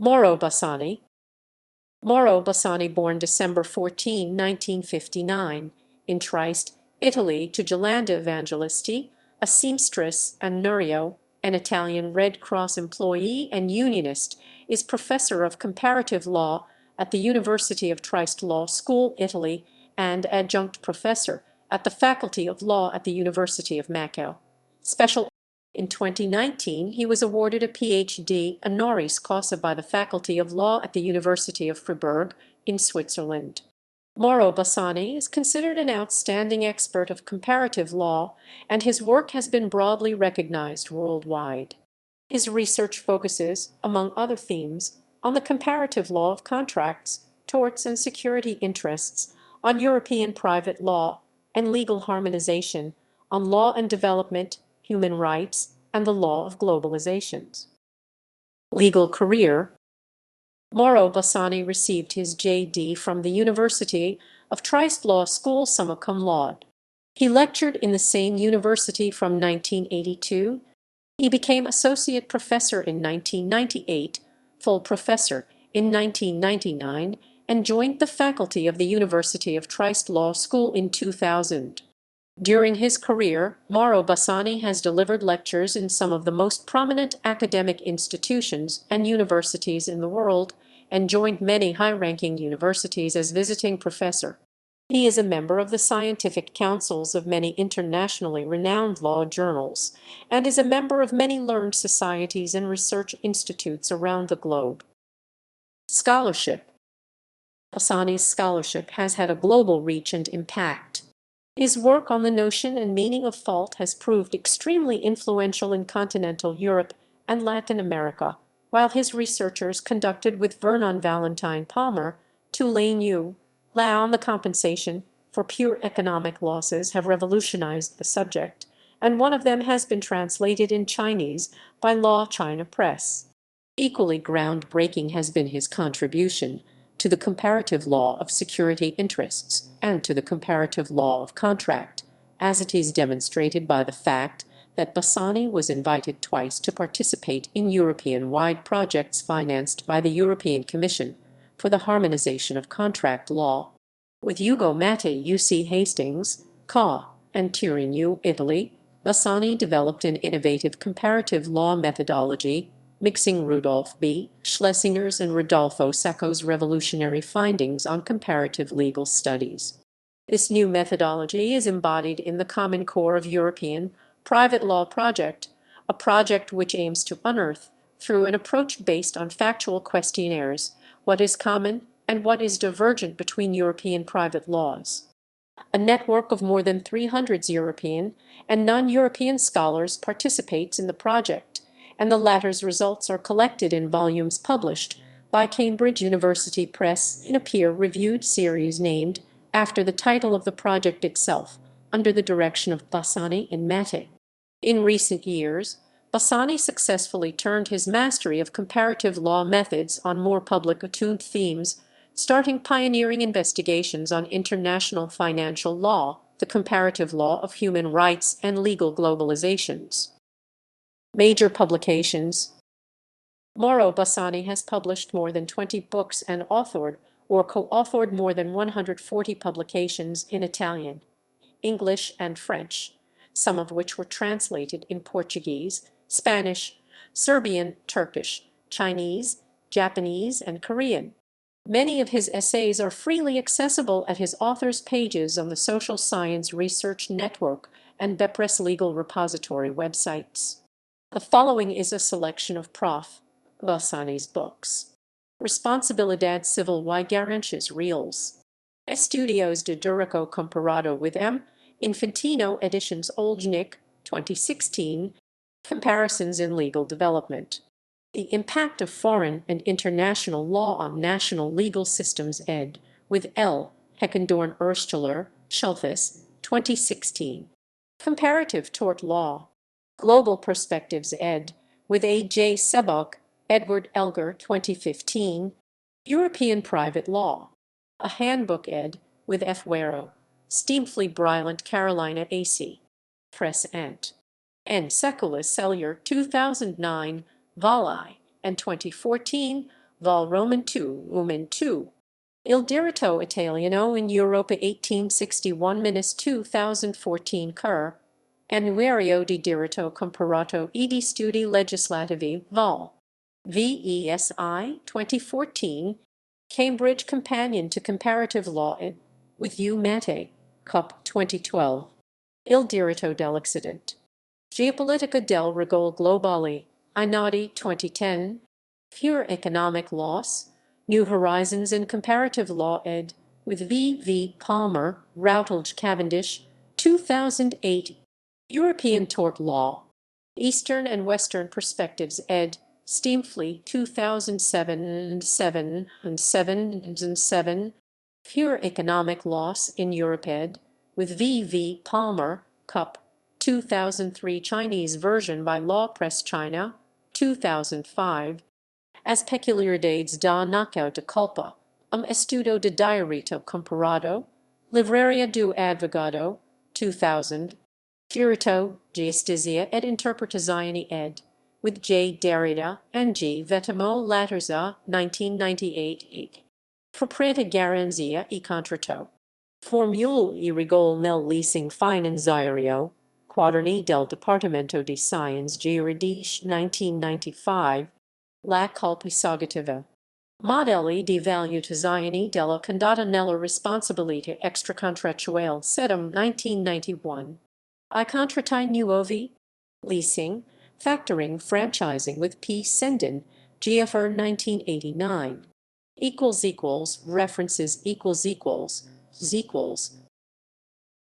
Mauro Bussani. Mauro Bussani, born December 14, 1959, in Trieste, Italy, to Jolanda Evangelisti, a seamstress, and Nereo, an Italian Red Cross employee and unionist, is Professor of Comparative Law at the University of Trieste Law School, Italy, and Adjunct Professor at the Faculty of Law at the University of Macao. Special in 2019, he was awarded a Ph.D. honoris causa by the Faculty of Law at the University of Fribourg in Switzerland. Mauro Bussani is considered an outstanding expert of comparative law, and his work has been broadly recognized worldwide. His research focuses, among other themes, on the comparative law of contracts, torts, and security interests, on European private law and legal harmonization, on law and development, human rights, and the law of globalization. Legal career. Mauro Bussani received his J.D. from the University of Trieste Law School summa cum laude. He lectured in the same university from 1982. He became associate professor in 1998, full professor in 1999, and joined the faculty of the University of Trieste Law School in 2000. During his career, Mauro Bussani has delivered lectures in some of the most prominent academic institutions and universities in the world, and joined many high-ranking universities as visiting professor. He is a member of the scientific councils of many internationally renowned law journals, and is a member of many learned societies and research institutes around the globe. Scholarship. Bussani's scholarship has had a global reach and impact. His work on the notion and meaning of fault has proved extremely influential in continental Europe and Latin America, while his researchers conducted with Vernon Valentine Palmer, Tulane U. Lao on the compensation for pure economic losses have revolutionized the subject, and one of them has been translated in Chinese by Law China Press. Equally groundbreaking has been his contribution to the comparative law of security interests and to the comparative law of contract, as it is demonstrated by the fact that Bussani was invited twice to participate in European-wide projects financed by the European Commission for the harmonization of contract law. With Ugo Mattei, UC Hastings, CA, and Turin U, Italy, Bussani developed an innovative comparative law methodology, mixing Rudolf B. Schlesinger's and Rodolfo Sacco's revolutionary findings on comparative legal studies. This new methodology is embodied in the Common Core of European Private Law Project, a project which aims to unearth, through an approach based on factual questionnaires, what is common and what is divergent between European private laws. A network of more than 300 European and non-European scholars participates in the project, and the latter's results are collected in volumes published by Cambridge University Press in a peer-reviewed series named after the title of the project itself, under the direction of Bussani and Mattei. In recent years, Bussani successfully turned his mastery of comparative law methods on more public-attuned themes, starting pioneering investigations on international financial law, the comparative law of human rights, and legal globalizations. Major publications. Mauro Bussani has published more than 20 books and authored or co-authored more than 140 publications in Italian, English, and French, some of which were translated in Portuguese, Spanish, Serbian, Turkish, Chinese, Japanese, and Korean. Many of his essays are freely accessible at his author's pages on the Social Science Research Network and Bepress Legal Repository websites. The following is a selection of Prof. Bussani's books. Responsabilidad Civil y Garantias Reales. Estudios de Derecho Comparado with M. Infantino Editions Oljnik, 2016. Comparisons in Legal Development. The Impact of Foreign and International Law on National Legal Systems ed. with L. Heckendorn Ersteler, Schulthess, 2016. Comparative Tort Law. Global Perspectives ed. with A. J. Sebok, Edward Elgar, 2015. European Private Law. A Handbook ed. with F. Wero, Steamfleet Brylant, Carolina A.C. Press Ent. N. Sekulis Sellier, 2009, Vol I, and 2014, Vol Roman II, Lumen II. Il diritto italiano in Europa 1861-2014 Cur. Annuario di diritto comparato e di studi legislativi, Vol. VESI, 2014, Cambridge Companion to Comparative Law with U. Mattei, Cup 2012. Il diritto dell'Occidente. Geopolitica del regole globali, Einaudi 2010. Pure Economic Laws, New Horizons in Comparative Law ed. with V. V. Palmer, Routledge Cavendish, 2008. European Tort Law, Eastern and Western Perspectives ed. Steamfleet 2007 and 7 and 7 and 7. Pure Economic Laws in Europe ed. with V. V. Palmer, Cup 2003 Chinese version by Law Press China, 2005. As peculiaridades da knockout de culpa, estudo de direito comparado, Livraria do Advogado, 2000. Direito, Justicia et Interpretazione ed. with J. Derrida and G. Vettimo Laterza, 1998. Proprietà garanzia e contratto. Formule e regole nel leasing finanziario, Quaderni del Dipartimento di Scienze Giuridiche, 1995. La colpa esaugativa. Modelli di valutazione della condotta nella responsabilità extracontrattuale sedum 1991. I contratti nuovi. Leasing, factoring, franchising with P. Sendin, GFR 1989. References equals